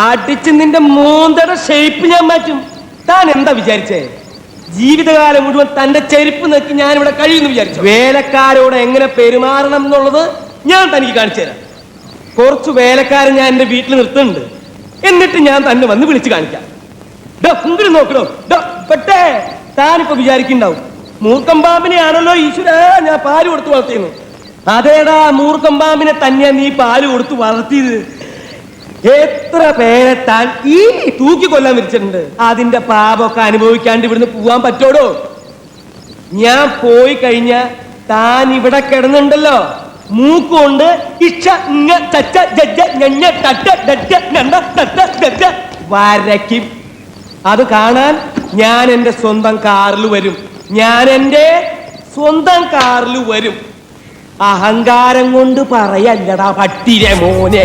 അടിച്ച് നിന്റെ മൂന്തയുടെ ഷേപ്പ് ഞാൻ മാറ്റും. താൻ എന്താ വിചാരിച്ചേ? ജീവിതകാലം മുഴുവൻ തന്റെ ചെരുപ്പ് നോക്കി ഞാൻ ഇവിടെ കഴിയുമെന്ന് വിചാരിച്ചു? വേലക്കാരോട് എങ്ങനെ പെരുമാറണം എന്നുള്ളത് ഞാൻ തനിക്ക് കാണിച്ചു തരാം. കുറച്ച് വേലക്കാരൻ ഞാൻ എന്റെ വീട്ടിൽ നിർത്തുന്നുണ്ട്. എന്നിട്ട് ഞാൻ തന്നെ വന്ന് വിളിച്ചു കാണിക്കാം. നോക്കണോ പെട്ടേ? താനിപ്പോ വിചാരിക്കുന്നുണ്ടാവും മൂർഖം പാമ്പിനെയാണല്ലോ ഈശ്വര ഞാൻ പാല് കൊടുത്ത് വളർത്തിയെന്ന്. അതേടാ, മൂർഖം പാമ്പിനെ തന്നെയാ നീ പാല് കൊടുത്ത് വളർത്തിയത്. എത്ര പേരെ താൻ ഈ തൂക്കി കൊല്ലാൻ വിരിച്ചിട്ടുണ്ട്. അതിന്റെ പാപമൊക്കെ അനുഭവിക്കാണ്ട് ഇവിടുന്ന് പോവാൻ പറ്റോടോ? ഞാൻ പോയി കഴിഞ്ഞ താൻ ഇവിടെ കിടന്നുണ്ടല്ലോ, മൂക്കുകൊണ്ട് വരയ്ക്കും. അത് കാണാൻ ഞാൻ എന്റെ സ്വന്തം കാറിൽ വരും. അഹങ്കാരം കൊണ്ട് പറയല്ലടാ പട്ടിരെ മോനെ.